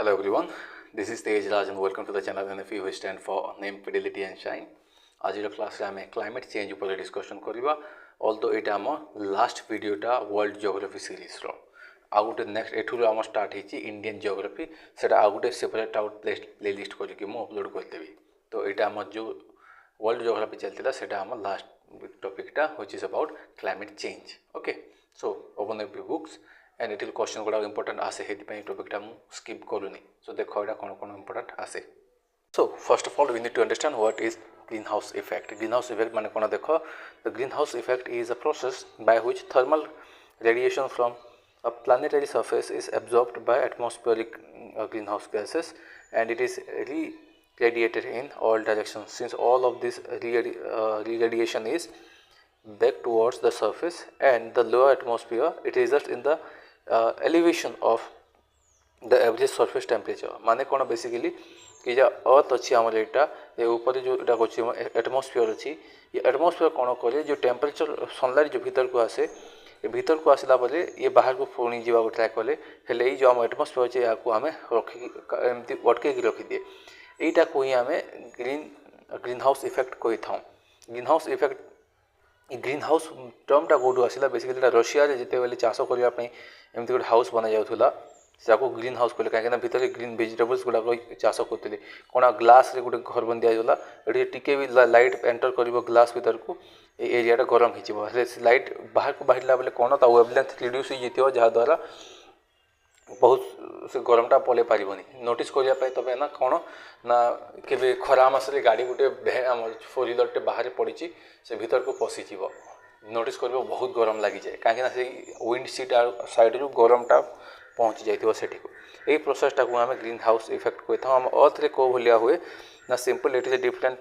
Hello everyone, this is Tej Raj and welcome to the channel NFE which stand for Name, Fidelity and Shine. आज class आम climate change पर discussion करवा although यहाँ आम last वीडियोटा world geography series रो आउ गोटे next एठू आम start होती इंडियन जियोग्राफी से आउ गोटे सेपरेट आउट प्ले लिस्ट करके मुझे अपलोड करदेवी। तो यहाँ आम जो वर्ल्ड जियोग्राफी चलता से आम लास्ट टॉपिकटा which is about climate change. Okay, so open the books and ये क्वेश्चन गुड़ा इंपोर्टेंट आसे ये टॉपिकटा मुझे स्किप करूनी। सो देख यहाँ कौन कौन इंपोर्टेंट आसे। So first of all we need to understand what is greenhouse effect. Greenhouse effect माने कौन देखो, the greenhouse effect is a process by which thermal radiation from a planetary surface is absorbed by atmospheric greenhouse gases and it is re-radiated in all directions. Since all of this re-radiation is back towards the surface and the lower atmosphere, it results in the elevation of the average surface temperature. माने कौन basically कि जो अर्थ अच्छी आम ये ऊपर जो atmosphere अच्छी ये एटमोस्फियर कौन करे जो टेम्परेचर सनलाइट जो भीतर को आसे ये भीतर को आसला बेले ये बाहर को पुणी जावा ट्राए कले हेले ये जो आम एटमोस्फियर अच्छे या आम रखी एमती अटके रखिदिए यहीटा को ही आम ग्रीन हाउस इफेक्ट कही था। Green house effect green house टर्मटा कौटू आसला बेसिकली रशिया जिते बेले चाष करने एमती गोटे हाउस बना जाऊला जाको ग्रीन हाउस कहले कहीं भितर ग्रीन वेजिटेबल्स गुड़ाक चाष करते कौन ग्लास रे गोटे घर बन दिजाला ये टिके भी लाइट एंटर कर ग्लास भीतर को एरियाटा गरम हो लाइट बाहर को बाहर बेले कौन ता वेवलेंथ रिड्यूस हो जहाद्वारा बहुत से गरमटा पलि पारनी। नोटिस करने तब ना कौन ना के खरा मसरे गाड़ी गोटे फोर व्हीलर बाहर पड़ी से भीतर को पशिज नोटिस कर बहुत गरम लगी जाए कहीं विंड सीट साइड रू गरमटा पहुँची जाइए सेठी को यही प्रोसेसटा को आम ग्रीन हाउस इफेक्ट कही था। आम अर्थ रे को भलिया हुए ना सिंपल इट इज डिफरेंट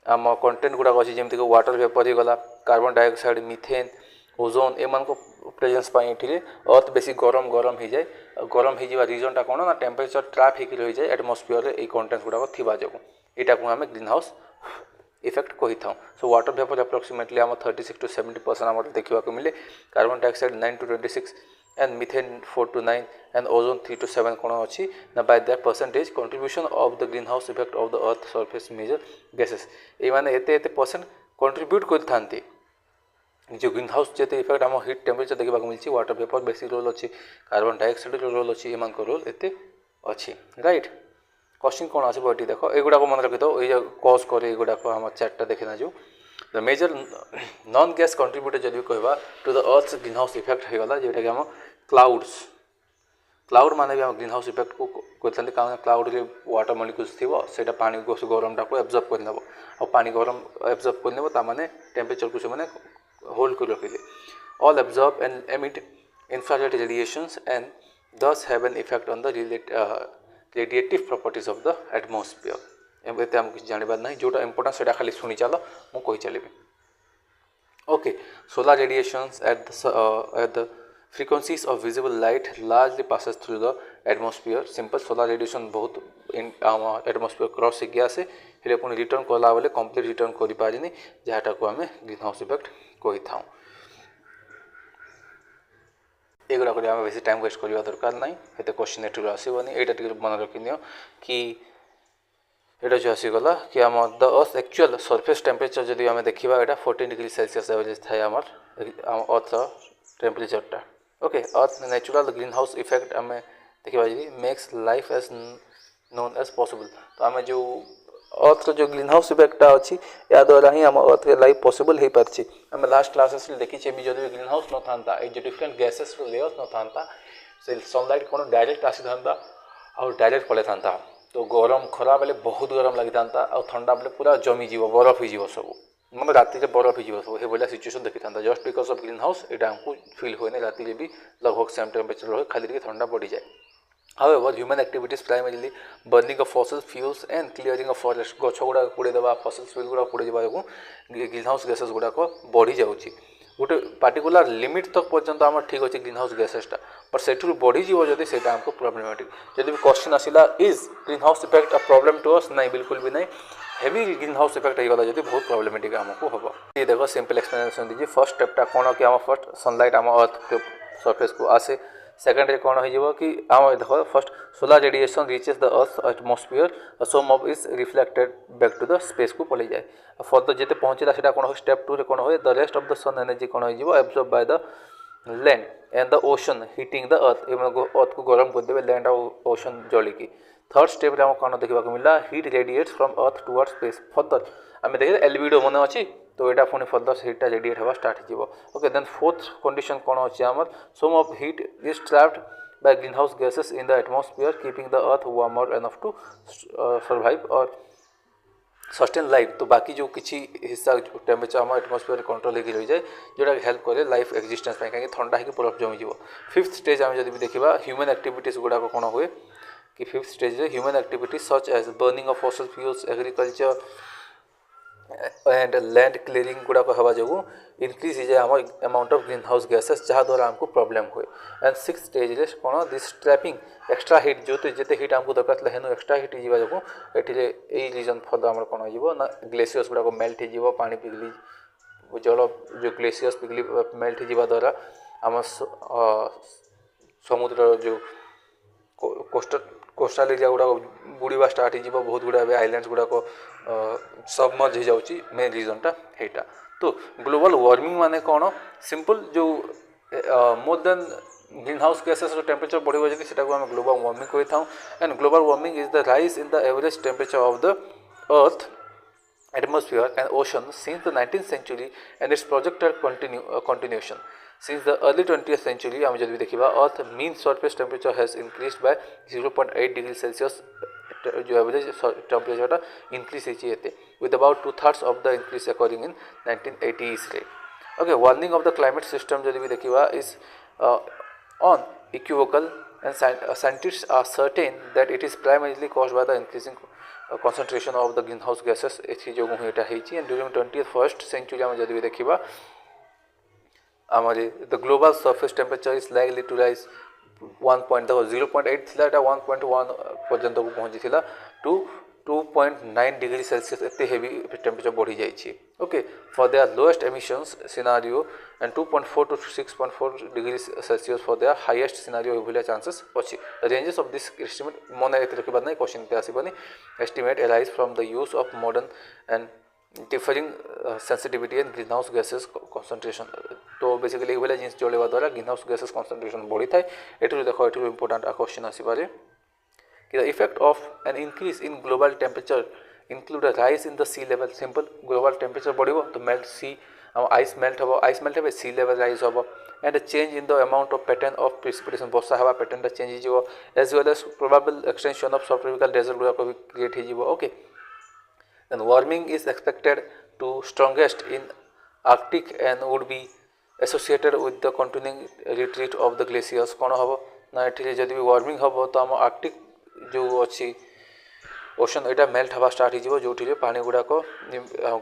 आम कंटेंट गुड़ाक अच्छी जमीक वाटर वेपर हो गला कार्बन डाइऑक्साइड मिथेन ओजोन एम को प्रेजेंस ये अर्थ बेसी गरम गरम हो जाए गरम हो रिजनटा कौन ना टेम्परेचर ट्रैप हो रही जाए एटमोस्फियर रे कंटेंट गुड़ाक थी जो यहाँ को आम ग्रीन हाउस इफेक्ट कही था। सो वाटर वेपर अप्रोक्सीमेटली आम 36 to 70% आम देखा मिले carbon dioxide 9 to 26 and methane 4 to 9 and ozone 3 to 7 कौन अच्छी ना by that percentage contribution of the greenhouse effect of the earth surface major gases ये माने एते परसेंट कंट्रीब्यूट करते जो ग्रीन हाउस जिते इफेक्ट आम हिट टेम्परेचर देखा मिली वाटर वेपर बेसी रोल अच्छी कार्बन डाइऑक्साइड रोल अच्छी एम रोल एते अच्छी राइट। क्वेश्चन कौन आसो ये देख युवाक मन रखी दो ये कज करे युवाक आम चार्टा देखना जो the major non gas contributor जब कहवा to the earth green house effect होगा जोटा कि आम क्लाउड्स क्लाउड माने भी आम ग्रीन हाउस इफेक्ट को कहते कारण क्लाउड रे वाटर मलिक्यूल्स थी से पानी गरमटा को एब्जर्व करने और पानी गरम एब्जर्व करने ताने टेम्परेचर को से होल्ड कर रखिले all absorb and emit infrared radiations and thus have an effect on the radiative properties of the atmosphere. एमते आम कुछ जानवर ना जोटा इंपोर्टेंट से खाली शुणी चल मुझे चलि। Okay, solar radiations at the frequencies of visible light largely passes through the atmosphere. Simple solar radiation बहुत एटमोस्फियर क्रॉस से गया से हेले पुणी रिटर्न कला बेले कंप्लीट रिटर्न करि पारिनी जहाटा को आम ग्रीन हाउस इफेक्ट कही था। एगुड़ा कर आम बेसी टाइम वेस्ट करवा दरकार ना ये क्वेश्चन एठू आसबनी यहाँ मन रखिनि कि यहाँ जो आसीगला कि आम the earth actual surface temperature जब आम देखा यहाँ 14 डिग्री सेल्सियस एवरेज थाए आम अर्थ टेम्परेचरटा। Okay, earth natural green house effect आम देखा makes life as known as possible. तो आम जो अर्थ जो ग्रीन हाउस इफेक्टा अच्छी या द्वारा ही आम अर्थ लाइफ पॉसिबल हो पार्टी। आम लास्ट क्लासेस देखीचे भी जब ग्रीन हाउस न था ये जो डिफरेंट गैसेस लेयर्स न था से सनलाइट कौन डायरेक्ट आसी था और डायरेक्ट पड़े था तो गरम खरा बेले बहुत गरम लगी था और ठंडा बेले पूरा जमीज बरफ हो सब मतलब राति से बरफ हो सब ये भाया सिचुएसन देखी था just because of green house यहाँ आमको फिल हुए राति भी लगभग सेम टेम्परेचर रहे खाली टे ठंडा बढ़ी जाए। However human activities primarily burning of fossil fuels and clearing of forest गछ गुड़ा पोड़ी देवा फॉसिल फ्यूल गुड़ा पोड़ी देवा जो ग्रीन हाउस गैसेस गुड़ाक बढ़ी जाऊँगी गोटे पार्टिकुलर लिमिट तक पर्यंत आम ठीक अच्छे ग्रीन हाउस गैसेसटा बट से बढ़ी जब से आमको प्रॉब्लमेटिक जब भी क्वेश्चन आसला is green house effect a problem to us नहीं बिल्कुल भी नहीं हेवी ग्रीन हाउस इफेक्ट होगा जब बहुत प्रॉब्लमेटिक आमको हम ये देखो सिंपल एक्सप्लेनेशन दीजिए। फर्स्ट स्टेपटा कौन कि आम फर्स्ट सनलाइट आम अर्थ के सरफेस को आसे सेकेंड कौन हो कि आम देख first solar radiation reaches the earth atmosphere some of is reflected back to the space को पलि जाए फर्दर जिते पहुँचला से कौन हो स्टेप 2 रे कौन हो the rest of the sun energy कौन हो absorb by the land and the ocean heating the earth को गरम करदे लैंड और ओशन जलिकी थर्ड स्टेप रे कौन देखा मिला heat radiates from earth toward space further आम देखिए एलबीडो मन अच्छी तो यहाँ पुणी फर्दर हीटा रेडिएट हवा स्टार्ट हो ओके देन फोर्थ कंडीशन कौन अच्छे आम some of heat is trapped by greenhouse gases in the atmosphere keeping the earth warmer enough to survive और सस्टेन लाइफ तो बाकी जो किसी हिस्सा टेम्परेचर आम एटमोस्फियर कंट्रोल होकर रही जाए जोटा हेल्प करे लाइफ एक्जिस्टेंस कहीं ठंडा होकर बरफ जमीज फिफ्थ स्टेज आम जब देखा ह्यूमन एक्टिविटीज गुड़ाक कौन हुए कि fifth stage human activities such as burning of fossil fuels agriculture and land clearing गुड़ाक हवा जो इनक्रीज हो जाए आम amount of green house gases जहाँद्वारा आमको प्रॉब्लम हुए एंड सिक्स स्टेज कौन दिस ट्रैपिंग एक्सट्रा हिट जो जिते हिट आमको दरकार हेनु एक्सट्रा हिट हो जो ये रीजन फल आम कौन हो ग्लेसीयर्स गुड़ाक मेल्ट हो पानी पिघली जल जो ग्लेसीयर्स पिघली मेल्ट हो द्वारा आम समुद्र जो कोस्टाल एरिया गुड़ाक बुड़ीवा स्टार्ट हो बहुत गुड़ा आइलैंड्स गुड़ाक सबमर्ज हो जाऊँगी मेन रीजनटा हेटा तो ग्लोबल वार्मिंग माने कौन सिंपल जो more than green house gases temperature बढ़ो जब से ग्लोबल वार्मिंग करें and global warming is the rise in the average temperature of the earth atmosphere and ocean since the 19th century and its projected continuation. Since the early 20th century, आम जब देखा earth mean surface temperature has increased by 0.8 degree Celsius जो average temperature increase होती with about 2/3 of the increase according in 1980s रे okay warning of the climate system जब देखा is unequivocal and scientists are certain that it is primarily caused by the increasing concentration of the greenhouse gases एथि जो यहाँ and during 21st century आम जब देखा आमर the global surface temperature is likely to rise 0.8 थिला 1.1 पर्यंत को पहुँची टू 2.9 डिग्री सेल्सियस एते हेवी टेम्परेचर बढ़ी जाइए okay for their lowest emissions scenario and 2.4 to 6.4 degree Celsius for their highest scenario ये चांसेस अच्छी रेंजेस ऑफ दिस एस्टिमेट मन रखा ना क्वेश्चन पे आसबनी estimate arise from the use of modern and differing sensitivity and green house gases concentration तो basically ये जिन चलवा द्वारा ग्रीन हाउस गैसेस कॉन्सेंट्रेशन बढ़ी था ये देख ये इंपोर्टाट क्वेश्चन आसपे The effect of an increase in global temperature include a rise in the sea level. Simple global temperature बढ़िबो तो melt sea ice melt हे sea level rise होबो and a change in the amount of pattern of precipitation वर्षा हवा pattern टा change हो as well as probable extension of subtropical desert गुड़ा को भी create हो okay then warming is expected to strongest in Arctic and would be associated with the continuing retreat of the glaciers कौन होबो ना एठी जदि भी वार्मिंग होबो तो हम आर्कटिक जो अच्छी ओशन यहाँ मेल्ट हवा स्टार्ट हो जो पानी गुड़ाक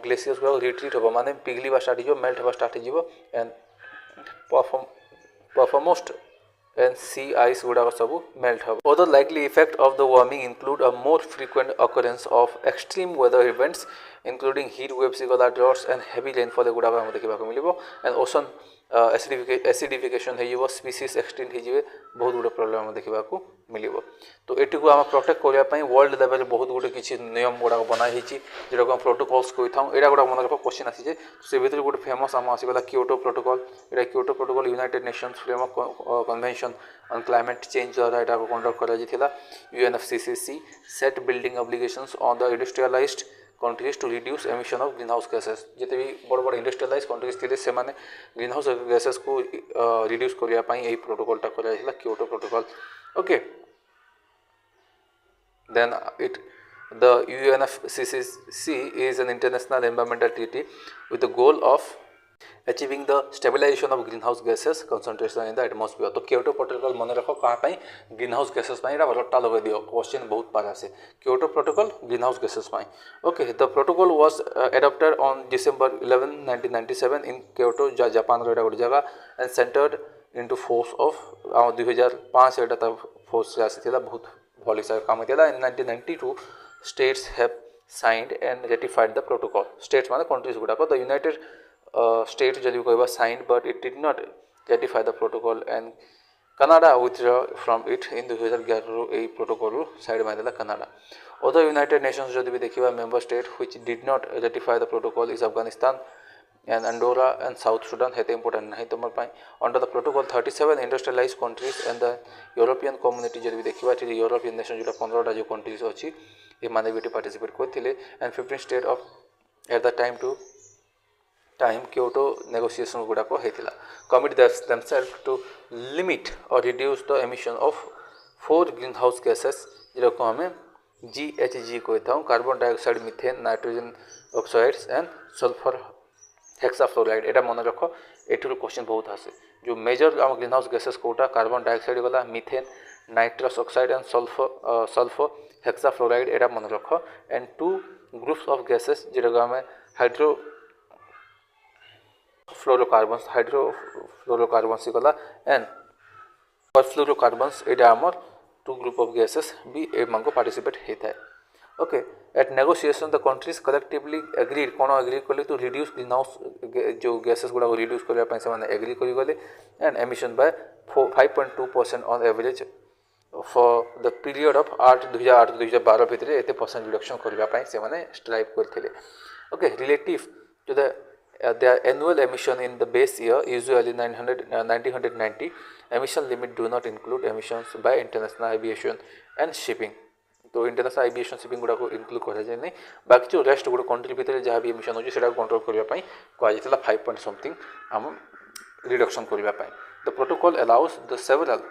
ग्लेसीयर्स गुड़ाक रिट्रीट हम माने पिघलिवा स्टार्ट हो मेल्ट हवा स्टार्ट हो and permafrost and sea ice गुड़ाक सब मेल्ट हम other likely effect of the warming include a more frequent occurrence of extreme weather events including heat waves droughts and heavy rainfall गुड़ाक देखा मिले and ocean acidification हो species extinct हो बहुत गुड़े प्रोब्लेम देखा मिले तो ये आम प्रोटेक्ट करने वर्ल्ड लेवल बहुत गुटे किसी नियम गुड़ाक बनाई जोटा आम प्रोटोकॉल्स कही था यहाँ गुड़ा मन रख क्वेश्चन आसी से भर गोटे फेमस आम आसगला क्योटो प्रोटोकॉल यहाँ Kyoto Protocol United Nations Framework Convention on Climate Change द्वारा यहाँ कंडक्ट कर UNFCCC set building obligations on the industrialised countries to reduce emission of green house gases जिते भी बड़ बड़ इंडस्ट्रियलाइज कंट्रीज थे से ग्रीन हाउस गैसेस को रिड्यूस करने प्रोटोकॉलटा कर Kyoto Protocol okay then the UNFCCC is an international environmental treaty with the goal of achieving the stabilization of greenhouse gases concentration in the atmosphere तो Kyoto protocol मन रख कहाँ green house gases रट्टा लगे दियो क्वेश्चन बहुत पारा से Kyoto protocol green house gases okay the protocol was adopted on December 11, 1997 in Kyoto Japan गोटे जगह and centred into force of 2005 यहाँ फोर्स से आसी बहुत भल हिसाब काम होता इन 1992 states have signed and ratified the protocol states माने countries गुड़ाक the United States जदि कहवा signed but it did not ratify the protocol and Canada withdraw from it in 2011 यही प्रोटोकॉल साइड मारदेला कनाडा। अदर यूनाइटेड नेशंस जदि भी देखा member state which did not ratify the protocol is Afghanistan and Andorra and South Sudan हेते important नहीं तुम under the protocol 37 industrialise countries and the European community जब भी देखा यूरोपियन नेशन जो 15टा जो कंट्रीज अच्छी ये माने भी पार्टिसिपेट करते and 15 state of at the time Kyoto negotiation गुड़ाक होता कमिट देमसेल्फ टू लिमिट और reduce the emission of 4 green house gases जो आम GHG कहता carbon dioxide methane nitrogen oxides and sulphur hexafluoride एटा मन रख एठू क्वेश्चन बहुत आसे जो मेजर आम ग्रीन हाउस गैसेस कोटा कार्बन डाइऑक्साइड गला methane nitrous oxide and sulphur hexafluoride एटा मन रख एंड 2 ग्रुप्स ऑफ गैसेस जो आम हाइड्रोफ्लोरोकार्बन्स गला एंड परफ्लोरोकार्बन्स एटा आमर 2 ग्रुप ऑफ गैसेस भी एम को पार्टिसिपेट होता है। Okay at negotiation the countries collectively agreed कौन एग्री कले टू रिड्यूस ग्रीन हाउस जो गैसेस गुड़ा रिड्यूस करने से एग्री करगले and emission by 5.2% on average for the period of 2008-2012 भितर एते परसेंट रिडक्शन करने से स्ट्राइव करते। Okay relative to the their annual emission in the base year usually 1990 emission limit do not include emissions by international aviation and shipping तो international aviation shipping गुड़ा include करा जाए नहीं बाकी जो रेस्ट गुड़ कंट्री भितर जहाँ भी एमिशन होची सेटा कंट्रोल करने कहला 5 पॉइंट समथिंग आम रिडक्शन करने the protocol allows the several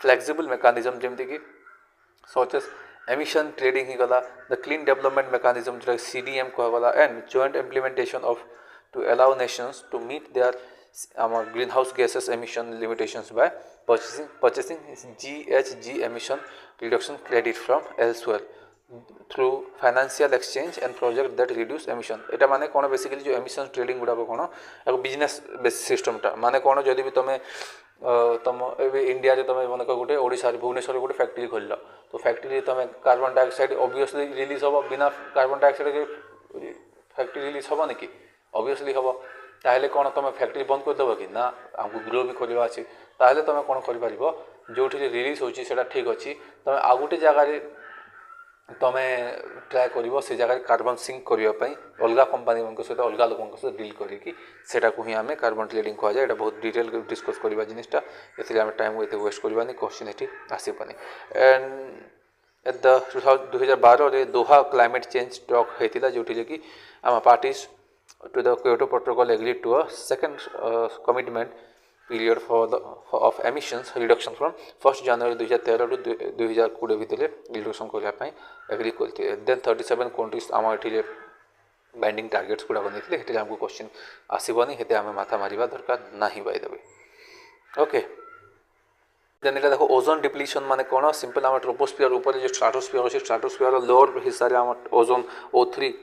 flexible mechanism जमती कि सच एज एमिशन ट्रेडिंग ही गला द क्लीन डेवलपमेंट मेकानिज्म जो CDM कहगला and joint implementation of to allow nations to meet their greenhouse gases emission limitations by purchasing GHG emission reduction credit from elsewhere through financial exchange and project that reduce emission एटा माने कौन basically जो emission trading गुड़ा कौन एक business base सिस्टमटा माने कौन जदि भी तुम तुम इंडिया तुम मन गोटे ओडिशा भुवनेश्वर गोटे फैक्ट्री खोल तो फैक्ट्री तुम कार्बन डाइऑक्साइड ऑब्वियसली रिलीज हम बिना कार्बन डाइऑक्साइड फैक्ट्री रिलीज हम कि ऑब्वियसली हम ताहले कौन तुम फैक्ट्री बंद करदेव कि ना आमको ग्रो भी खोलवा अच्छी ताहले तुम कौन कर जो रिलीज होता ठीक अच्छी तुम आउ गोटे जगार तुम ट्राए कर से जगह कार्बन सिंक करने अलग कंपानी मान सहित अलग लोक सहित डील करके ही आम कार्बन ट्रेडिंग कहुए यहाँ बहुत डिटेल डिस्कस करवा जिनिसटा ये आम टाइम ये वेस्ट करवानी क्वेश्चन ये आसपानी and the 2012 Doha climate change talk होता जो कि आम parties to the Kyoto Protocol agreed to a second commitment period of emissions reduction from 1st January 2013 to 2020 भितर रिडक्शन करने एग्री करते देन 37 कंट्रीज आम ये बाइंडिंग टार्गेट्स गुड़ा बनते आमको क्वेश्चन आसबनी हेते आम माथा मारिबा दरकार नहीं by the way. Okay then एटा देखो ओजोन डिप्लीशन माने कौन सिंपल आम ट्रोपोस्फियर ऊपर जो स्ट्राटोस्फियर अच्छे स्ट्राटोस्फियर लोअर हिस्सा ओजोन O3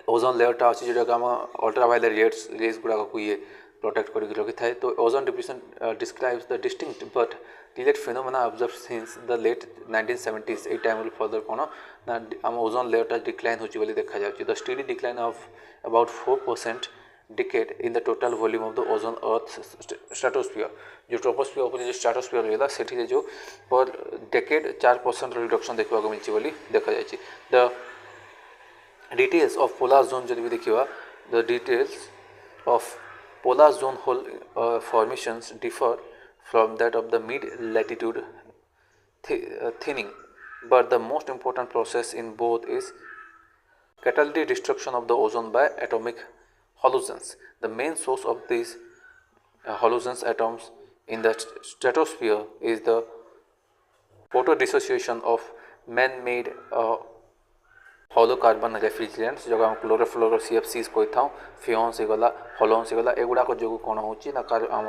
ओजोन लेयरटा अच्छी जो आम अल्ट्रावायलेट रेज गुड़ा ये प्रोटेक्ट करके रखी थाए तो ozone depletion describes the distinct but related phenomena observe since the late 1970s a time further कौन ना आम ओजोन लेयरटा डिक्लाइन होची देखा जाए the study decline of about 4% decade in the total volume of the ozone earth stratosphere जो troposphere ऊपर जो स्ट्राटोस्फियर रहा से जो पर डेकेड 4% रिडक्शन देखा मिली देखा जाए the details of polar zone जब भी देखिए the details of polar zone hole formations differ from that of the mid latitude thinning but the most important process in both is catalytic destruction of the ozone by atomic halogens. The main source of these halogens atoms in the stratosphere is the photodissociation of man-made halocarbon refrigerants जो आम chlorofluoro CFCs कही था फिओन्स गला हॉलोन्स गला एगुड़ाक जो कौन home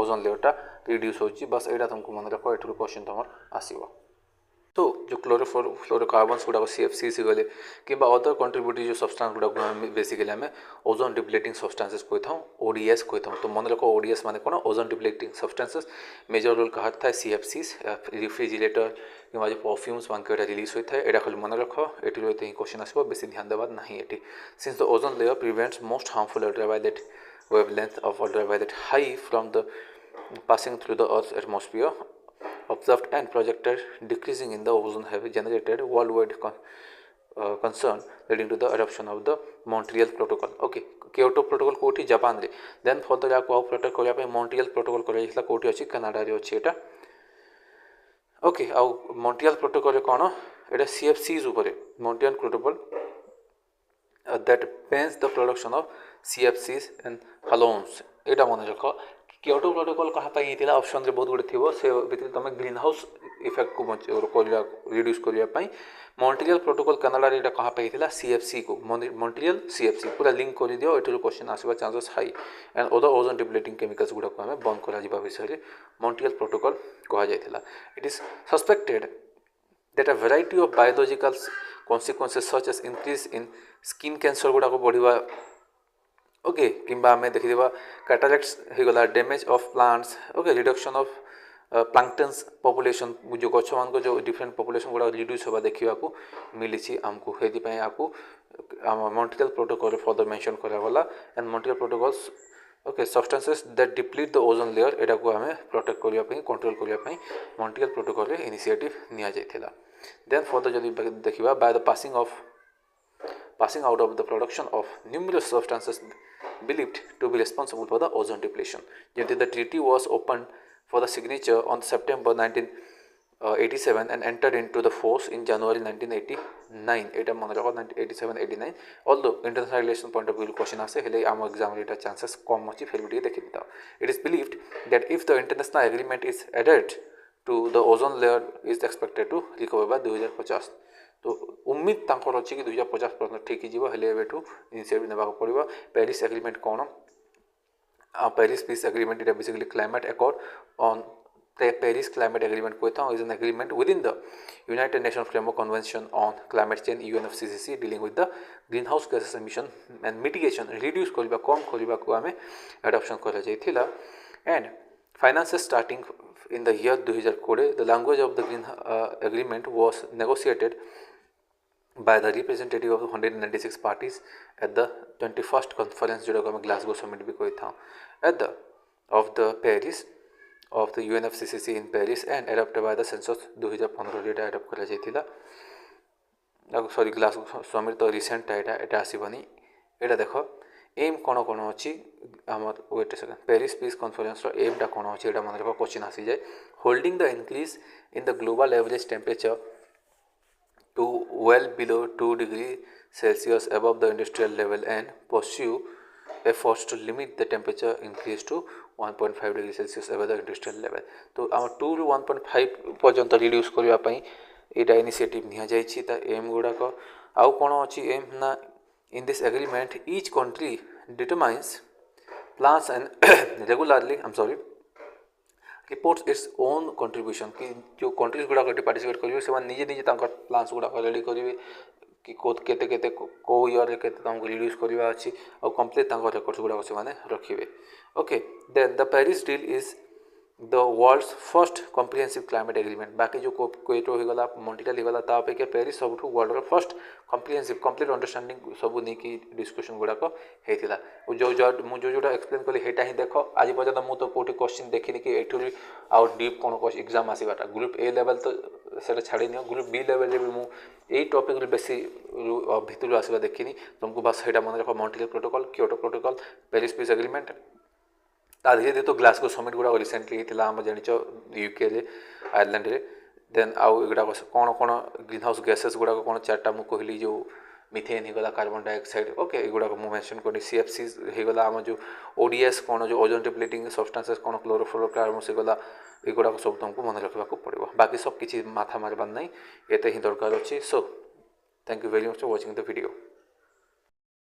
ozone लेयरटा reduce होची बस यहाँ तुमको मन रख एठू क्वेश्चन तुम आसो तो जो क्लोरोफ्लोरोकार्बन्स गुड़ाक CFCs गले कि अदर कंट्रीब्यूटिव जो सब्सटेंस गुड़ाक बेसिकली आम ओजोन डिप्लेटिंग सब्सटेंसेस कही था ODS कही था तो मन रख ODS माने कौन ozone depleting substances major role कहा था CFCs रेफ्रिजरेटर कि जो परफ्यूम्स मान के रिलीज होता है यहाँ खाली मन रख ये क्वेश्चन आसो बेसी ध्यान देवा ना ये since the ozone layer prevents most harmful ultraviolet wavelength of ultraviolet high from the passing through the Earth's atmosphere observed and projected decreasing in the ozone have generated worldwide concern leading to the adoption of the Montreal Protocol. Okay, Kyoto Protocol कोठी Japan रे then further आपको आउ protect करिया पे Montreal Protocol करा जाइला कोठी अछि कनाडा रे अछि एटा. ओके आउ Montreal Protocol रे कोन एटा CFCs ऊपर Montreal Protocol that bans the production of CFCs and halogens. एटा मन रख Kyoto Protocol कहा पाई हितिला ऑप्शन रे बहुत गुडे थिबो से भितर तमे ग्रीन हाउस इफेक्ट को कोलिया रिड्यूस करिया पाई Montreal Protocol कनाडा रे एटा कहा पाई हितिला CFC को Montreal CFC पूरा लिंक करि दियो एठरो क्वेश्चन आसीबा chances high and other ozone depleting chemicals गुडा को हमें बंद करा जिबा विषय रे Montreal Protocol कहा जायतिला. It is suspected that a variety of biological consequences such as increase in skin cancer गुडा को बढ़िबा ओके किंबा आम देखा कैटारेक्ट्स हो गला damage of plants okay reduction of planktons population जो गछ मान जो डिफरेंट पॉपुलेशन गुडा रिड्यूस होगा देखा मिली आमको से आपको Montreal Protocol फर्दर मेंशन करागला and Montreal Protocols okay substances that deplete the ozone layer एटा को हमें प्रोटेक्ट करने कंट्रोल करने Montreal Protocol रे इनिशिएटिव निया जायथिला. देन फर्दर जदि देखिबा by the passing out of the production of numerous substances believed to be responsible for the ozone depletion. The treaty was opened for the signature on September 1987 and entered into the force in January 1989. Eta mone rakho 1987-89. Although international relation point of view question ase hele am exam re chances कम अछि फिर भी देखि दिता. It is believed that if the international agreement is adhered to, the ozone layer is expected to recover by 2050. तो उम्मीद तांकर अछि कि 2050 ठीक हिजिबो हेले एबेठू इनिशिएटिव नेबा को पड़िबो. पेरिस एग्रीमेंट कोन Paris peace agreement it basically climate accord on the Paris Climate Agreement कोइथा is an agreement within the United Nations Framework Convention on Climate Change UNFCCC dealing with the greenhouse gas emission and mitigation reduce करिबा कम करिबा को हमें adoption करा जायथिला. And finances starting in the year 2020 the language of the green agreement was negotiated by the representative of 196 parties at the 21st conference जो हम Glasgow summit भी कोइथा at the of the Paris of the UNFCCC in Paris and adopted by the census 2015 रे adopt करा जायथिला. Sorry Glasgow summit तो recent एटा आसीबनी एटा देखो एम कोन कोन अछि हमर wait second Paris peace conference रो एम टा कोन अछि एटा मन रे क्वेश्चन आसी जाय. Holding the increase in the global average temperature to well below 2 degrees Celsius above the industrial level and pursue efforts to limit the temperature increase to 1.5 degrees Celsius above the industrial level. तो आम 2 ରୁ 1.5 पर्यंत reduce करबा पई एटा initiative निया जायछि. त M गुडा को आउ कोन अछि एम ना in this agreement each country determines plans and regularly reports its own contribution कि जो कंट्रीज गुडा पार्टिसिपेट करिवे से निजे निजे तांकर प्लान्स गुडा रेडी करिवे कि केते केते को ईयर रे केते तांको रिड्यूस करबा अछि और कंप्लीट तांकर रेकॉर्ड्स गुडा से माने रखिवे. Okay then the Paris deal is the world's first comprehensive climate agreement. बाकी जो क्योटो हो गला मॉन्ट्रियल हो गला ता अपेक्षा Paris सबठु world row first comprehensive complete understanding सब नहीं कि डिस्कशन गुडा को हेतिला. जो मु जोटा एक्सप्लेन कली हेटा ही देखो आज पर्यंत मु तो कोठी क्वेश्चन देखिनी कि एठु आउ डीप कोन क्वेश्चन एग्जाम आसीबाटा ग्रुप ए लेवल तो सेटा छाड़ी नियो ग्रुप बी लेवल रे भी मु एई टॉपिक रे बेसी भितरु आसीबा देखिनी. तुमको बस हेटा मन रखो Montreal protocol Kyoto protocol Paris peace agreement ता धीरे धीरे तो ग्लासगो समिट गुडा रिसेंटली हितिला हम जानिच यूके रे आयरलैंड रे. देन आउ एगुडा कोन कोन ग्रीन हाउस गैसेस गुडा कोन चारटा मु कहली जो मिथेन हो गला कार्बन डाइऑक्साइड ओके एगुडा को मु मेंशन करी सीएफसी हो गला हम जो ओडीएस कोन जो ओजोन डिप्लीटिंग सब्सटेंसेस कोन क्लोरोफ्लोरोकार्बन्स हो गला एगुडा को सब तुमको मन रखबा को पड़िबो. बाकी सब किछि माथा मारबार नै एते ही दरकार अछि. So thank you very much for watching the video.